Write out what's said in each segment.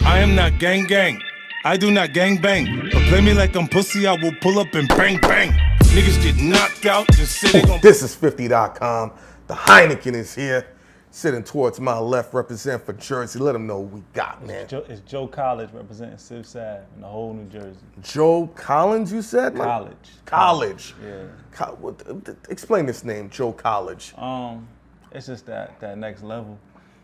I am not gang gang. I do not gang bang. But play me like I'm pussy, I will pull up and bang bang. Niggas get knocked out, just say they gon' This is 50.com. The Hynaken is here, sitting towards my left, represent for Jersey. Let them know what we got, man. It's Joe College representing Civ Save in the whole New Jersey. Joe Collins, you said? College. Yeah. Explain this name, Joe College. It's just that next level.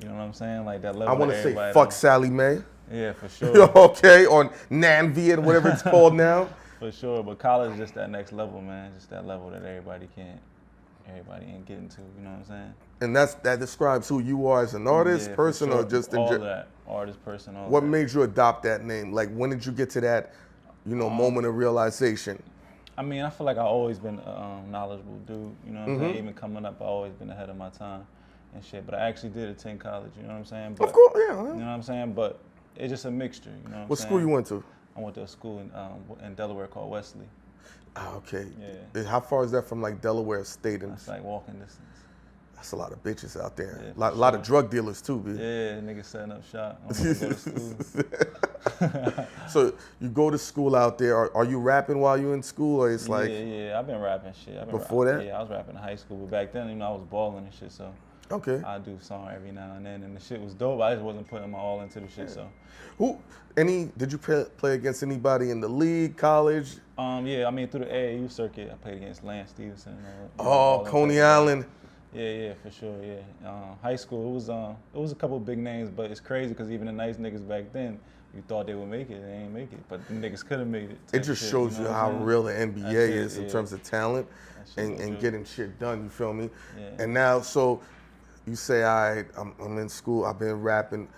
You know what I'm saying? Like that level. I want to say fuck Sally Mae. Yeah, for sure. Okay, on Nanviet, whatever it's called now. For sure, but college is just that next level, man. Just that level that everybody ain't getting to. You know what I'm saying? And that describes who you are as an artist, person, sure. or just in all that artist, person, all What that. made you adopt that name? Like, when did you get to that, moment of realization? I mean, I feel like I've always been a knowledgeable dude. You know what I'm saying? Even coming up, I've always been ahead of my time and shit. But I actually did attend college. You know what I'm saying? But, of course, yeah. You know what I'm saying? But it's just a mixture. You know what school you went to? I went to a school in Delaware called Wesley. Okay. Yeah. How far is that from like Delaware State? It's like walking distance. That's a lot of bitches out there. Yeah, a lot of drug dealers too, B. Yeah, niggas setting up shop. I'm gonna go to school. So you go to school out there. Are you rapping while you're in school, or it's like? Yeah. I've been rapping shit. Before that? Yeah, I was rapping in high school, but back then, I was balling and shit. So. Okay. I do song every now and then, and the shit was dope. I just wasn't putting my all into the shit. So. Did you play against anybody in the league, college? Yeah, I mean through the AAU circuit, I played against Lance Stephenson. Coney Island. Yeah, for sure. Yeah, high school it was a couple big names, but it's crazy because even the nice niggas back then, you thought they would make it, they ain't make it, but the niggas could have made it. It just shows you how real the NBA is in terms of talent and getting shit done. You feel me? Yeah. And now, so you say, I'm in school, I've been rapping.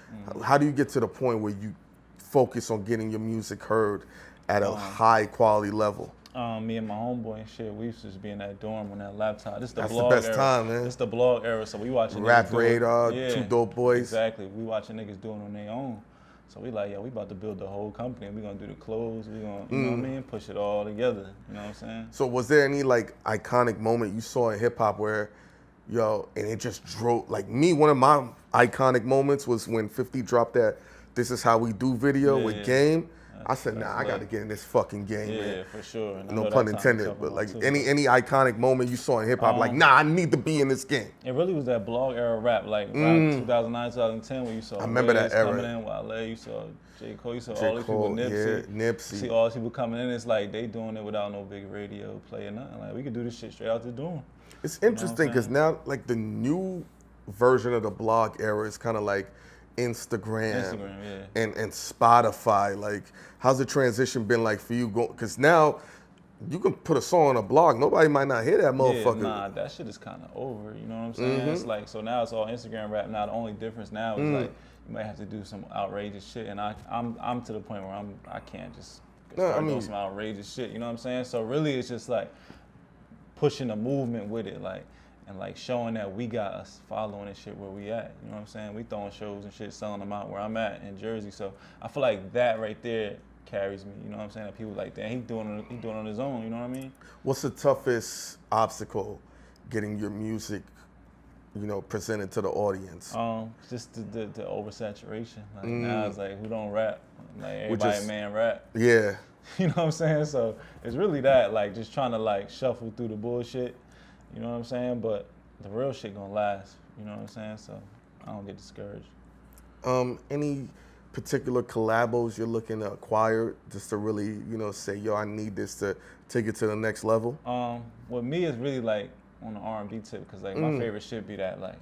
How do you get to the point where you focus on getting your music heard at a high quality level? Me and my homeboy and shit, we used to just be in that dorm on that laptop. That's the That's blog the best era. time, man. It's the blog era, so we watching Rap Radar, Two Dope Boys. Exactly, we watching niggas doing on their own. So we like, we about to build the whole company. We gonna do the clothes. We gonna, you know what I mean, push it all together. You know what I'm saying? So was there any like iconic moment you saw in hip hop where, and it just drove, like me, one of my iconic moments was when 50 dropped that "This Is How We Do" video with Game. I said, I got to get in this fucking game, man. Yeah, for sure. And no pun intended, but like any iconic moment you saw in hip hop, I need to be in this game. It really was that blog era rap, like around 2009, 2010, when you saw. I remember that era. Coming in, Wale, you saw J. Cole, you saw all these people, Nipsey. Nipsey. You see all these people coming in. It's like they doing it without no big radio play or nothing. Like we could do this shit straight out the dorm. It's interesting because now, like the new version of the blog era is kind of like Instagram and Spotify. Like, how's the transition been like for you? Because now you can put a song on a blog. Nobody might not hear that motherfucker. Yeah, nah, that shit is kind of over. You know what I'm saying? It's like, so now it's all Instagram rap. Now the only difference now is like you might have to do some outrageous shit, and I'm to the point where I can't just start doing some outrageous shit. You know what I'm saying? So really, it's just like pushing a movement with it, like. And like showing that we got us following and shit where we at. You know what I'm saying? We throwing shows and shit, selling them out where I'm at in Jersey. So I feel like that right there carries me. You know what I'm saying? That people like, damn, he doing it on his own. You know what I mean? What's the toughest obstacle getting your music, presented to the audience? Just the oversaturation. Like now it's like, who don't rap? Like everybody man rap. Yeah. You know what I'm saying? So it's really that, like just trying to like shuffle through the bullshit. You know what I'm saying? But the real shit gonna last. You know what I'm saying? So I don't get discouraged. Any particular collabos you're looking to acquire just to really, say, I need this to take it to the next level? With me, it's really like on the R&B tip, because like my favorite shit be that like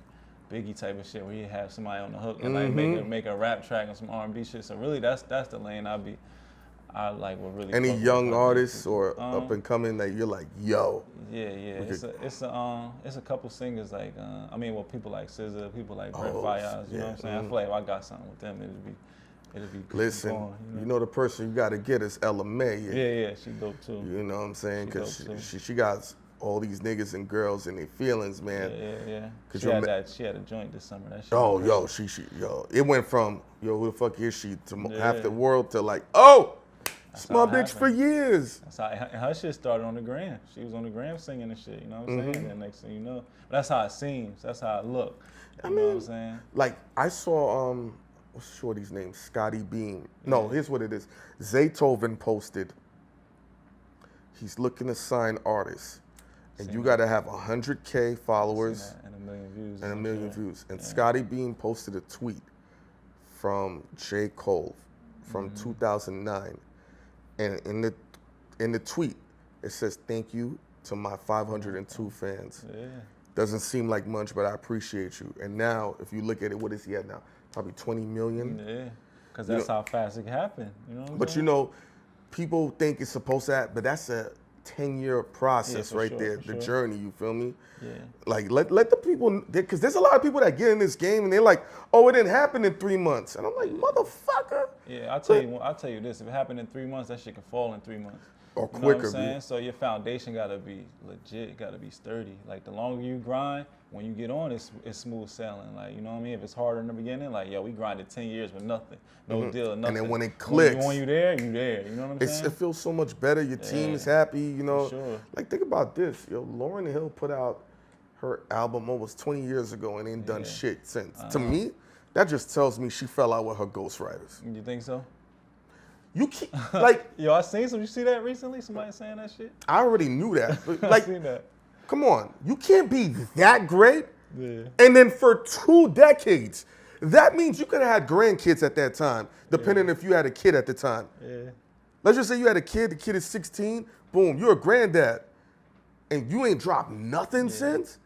Biggie type of shit where you have somebody on the hook and like make a rap track and some R&B shit. So really, that's the lane I like would really. Any young artists or up and coming that you're like, yo? Yeah. It's a couple singers like people like SZA, people like Brett Fayez. You know what I'm saying? I feel like if I got something with them, it'd be good. Listen, going, the person you got to get is Ella May. Yeah, she dope too. You know what I'm saying? Because she got all these niggas and girls and their feelings, man. Yeah. She had a joint this summer. That shit it went from who the fuck is she to half the world to like, oh. That's my bitch for years. That's how her shit started on the gram. She was on the gram singing and shit, you know what I'm saying? And next thing you know, but that's how it seems. That's how it look. You know what I'm saying? Like I saw what's Shorty's name? Scotty Beam. No, here's what it is. Zaytoven posted, he's looking to sign artists. And you got to have 100K followers and 1 million views. and 1 million views. And Scotty Beam posted a tweet from J. Cole from 2009. And in the tweet, it says, "Thank you to my 502 fans. Yeah. Doesn't seem like much, but I appreciate you." And now, if you look at it, what is he at now? Probably 20 million. Yeah, because that's how fast it can happen. You know what I'm But saying? you know, people think it's supposed to happen, but that's a 10-year process for right sure, there, for the sure. journey, you feel me? Yeah. Like, let the people, because there's a lot of people that get in this game and they're like, oh, it didn't happen in 3 months. And I'm like, motherfucker. Yeah, I'll tell you this. If it happened in 3 months, that shit can fall in 3 months. Or You know quicker. what I'm saying? So your foundation gotta be legit, gotta be sturdy. Like the longer you grind, when you get on, it's smooth sailing. Like, you know what I mean? If it's harder in the beginning, like, yo, we grinded 10 years with nothing. No deal, nothing. And then when it clicks. When you there, you there. You know what I'm saying? It feels so much better. Your team is happy, you know. sure. Like, think about this. Yo, Lauryn Hill put out her album almost 20 years ago and ain't done shit since. To me, that just tells me she fell out with her ghostwriters. You think so? You can't, like, Yo, I seen some. You see that recently? Somebody saying that shit? I already knew that. But, I like, seen that. come on. You can't be that great. Yeah. And then for 2 decades, that means you could have had grandkids at that time, depending if you had a kid at the time. Yeah. Let's just say you had a kid, the kid is 16, boom, you're a granddad, and you ain't dropped nothing since?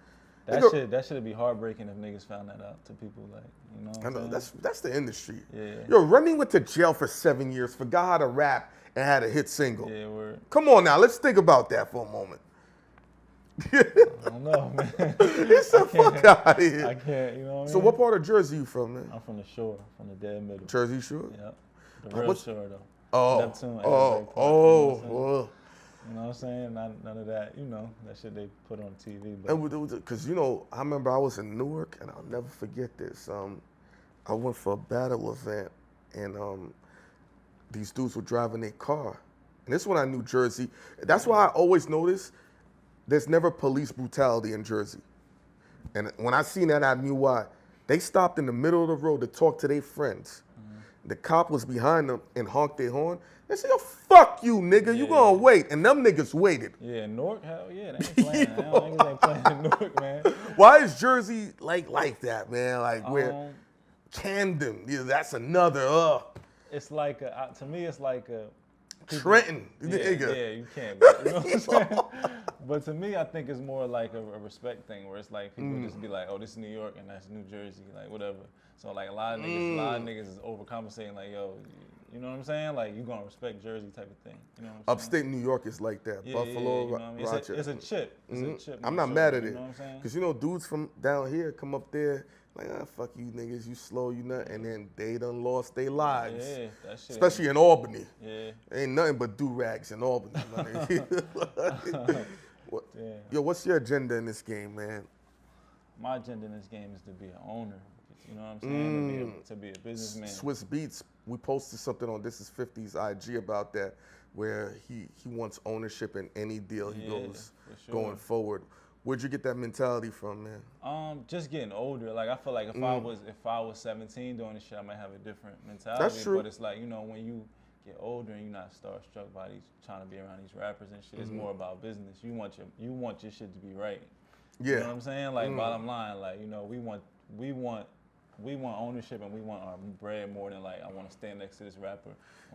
That should be heartbreaking if niggas found that out to people, like, you know what I'm saying? That's the industry. Yeah. Yo, Remy went to jail for 7 years, forgot how to rap, and had a hit single. Yeah, word. Come on now, let's think about that for a moment. I don't know, man. Get the fuck out of here. I can't, you know what I mean? So what part of Jersey you from, man? I'm from the shore, from the dead middle. Jersey Shore? Yep. The real shore, though. Oh, Neptune, Asbury Park, you know what I'm saying? oh. You know what I'm saying? None of that, you know, that shit they put on TV. But Because, you know, I remember I was in Newark, and I'll never forget this. I went for a battle event, and these dudes were driving their car. And this is when I knew Jersey. That's why I always notice there's never police brutality in Jersey. And when I seen that, I knew why. They stopped in the middle of the road to talk to their friends. The cop was behind them and honked their horn. They said, yo, fuck you, nigga. You gonna wait. And them niggas waited. yeah, Newark, hell yeah, they ain't playing. Niggas ain't playing in Newark, man. Why is Jersey like that, man? Like where Camden, that's another, It's like, to me, it's like a... Trenton, Yeah, nigga. yeah, you can't. You know what I'm saying? But to me, I think it's more like a respect thing, where it's like people just be like, "Oh, this is New York and that's New Jersey," like whatever. So like a lot of niggas is overcompensating, like, "Yo, you know what I'm saying? Like you gonna respect Jersey type of thing." You know what I'm saying? Upstate New York is like that. Yeah, Buffalo, you know what I mean? Rochester. It's a chip. It's a chip. I'm for not sure, mad at it. You know what I'm saying? Because, you know, dudes from down here come up there, like, fuck you niggas, you slow, you nut, and then they done lost their lives. Yeah, that shit. Especially in Albany. Yeah. Ain't nothing but do-rags in Albany. Yo, what's your agenda in this game, man? My agenda in this game is to be an owner. You know what I'm saying? To be a businessman. Swiss Beats, we posted something on This Is 50's IG about that, where he wants ownership in any deal he goes for sure. going forward. Where'd you get that mentality from, man? Just getting older. Like I feel like if I was 17 doing this shit, I might have a different mentality. That's true. But it's like, you know, when you get older and you're not starstruck by trying to be around these rappers and shit, it's more about business. You want your shit to be right. Yeah. You know what I'm saying? Like bottom line, like, you know, we want ownership and we want our bread more than like I want to stand next to this rapper.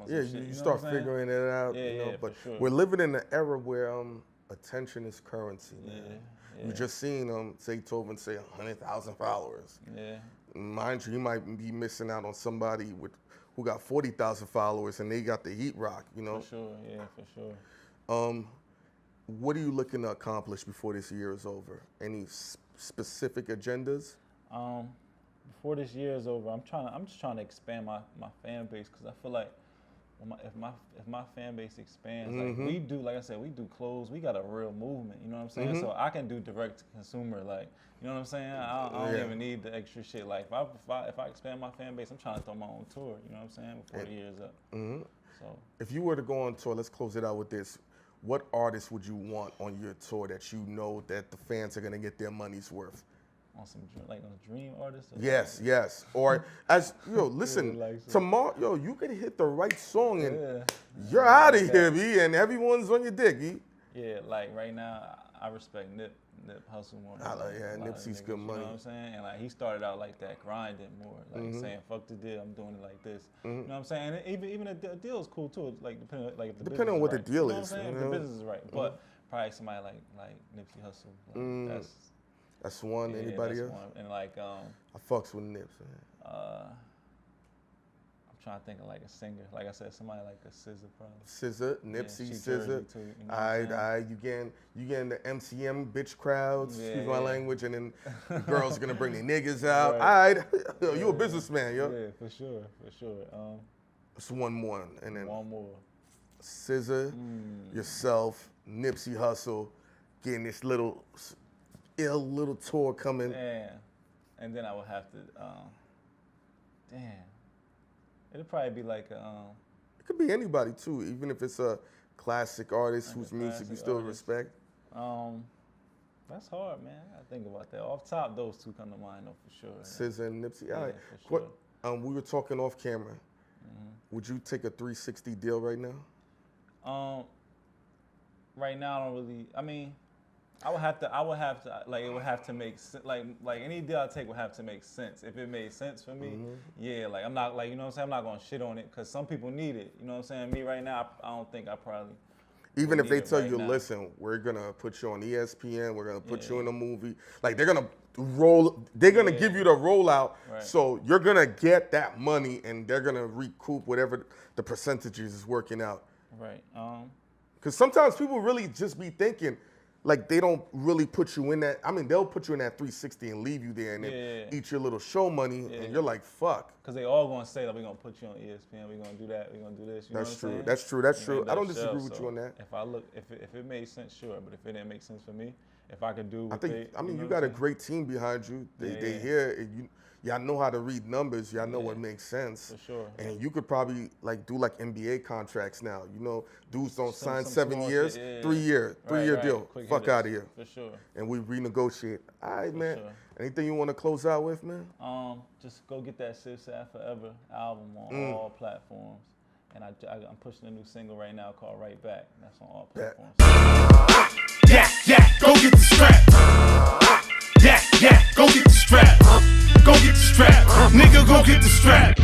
Yeah, you start figuring it out. Yeah, you know, yeah, but for sure. we're living in an era where attention is currency, man. Yeah. We just seen Zaytoven say 100,000 followers. Yeah. Mind you, you might be missing out on somebody who got 40,000 followers and they got the heat rock, you know? For sure, yeah, for sure. What are you looking to accomplish before this year is over? Any specific agendas? Before this year is over, I'm just trying to expand my fan base, because I feel like if my fan base expands, like we do, like I said, we do clothes, we got a real movement, you know what I'm saying? So I can do direct to consumer, like, you know what I'm saying? I don't even need the extra shit. Like if I expand my fan base, I'm trying to throw my own tour, you know what I'm saying? Before the year's up. So if you were to go on tour, let's close it out with this. What artist would you want on your tour that you know that the fans are gonna get their money's worth? on some like on Dream Artist. Yes. Or as listen, tomorrow, you can hit the right song and you're out of here, B, and everyone's on your dick, B. Yeah, like right now, I respect Nip Hustle more. Nipsey's good money. You know what I'm saying? And like he started out like that, grinding more, like saying "fuck the deal, I'm doing it like this." You know what I'm saying? And even the deal is cool too. Like depending on what the deal is. is. You know what I'm saying? If the business is right, but probably somebody like Nipsey Hussle. Like, that's one. Anybody else? One. And like I fucks with Nips. I'm trying to think of like a singer. Like I said, somebody like a SZA probably. SZA, Nipsey, yeah, SZA. Too, you know you getting the MCM bitch crowds, excuse my language, and then girls are gonna bring their niggas out. Right. You a businessman, yo. Yeah, for sure. It's one more, and then one more. SZA, yourself, Nipsey Hussle, getting this little tour coming. Yeah, and then I would have to, it'd probably be like a, It could be anybody too, even if it's a classic artist whose music you still respect. That's hard, man. I gotta think about that. Off top, those two come to mind, though, for sure. SZA and Nipsey. All right. For sure. We were talking off camera. Would you take a 360 deal right now? Right now, I don't really. I mean, I would have to. Like, it would have to make sense. Like any deal I take would have to make sense. If it made sense for me, yeah. Like I'm not like, you know what I'm saying. I'm not gonna shit on it because some people need it. You know what I'm saying. Me right now, I don't think I probably. Even if they tell you, listen, we're gonna put you on ESPN, we're gonna put you in a movie. Like they're gonna give you the rollout, so you're gonna get that money, and they're gonna recoup whatever the percentages is working out. Right. Because sometimes people really just be thinking, like they don't really put you in that. I mean, they'll put you in that 360 and leave you there and then eat your little show money, and you're like, fuck. Because they all gonna say that we're gonna put you on ESPN, we're gonna do that, we're gonna do this. You know what I'm saying? That's true. I don't disagree with you on that. If it made sense, sure. But if it didn't make sense for me, if I could do, you got a great team behind you. They hear and y'all know how to read numbers. Y'all know what makes sense. For sure. And you could probably do like NBA contracts now. You know, dudes don't sign 7 years, 3 year deal. Quick Fuck out of here. For sure. And we renegotiate. All right, man. Sure. Anything you want to close out with, man? Just go get that Civ Sad Forever album on all platforms. And I'm pushing a new single right now called Right Back. That's on all platforms. Yeah, go get the strap. Yeah, go get the strap. Go get the strap. Nigga, go get the strap.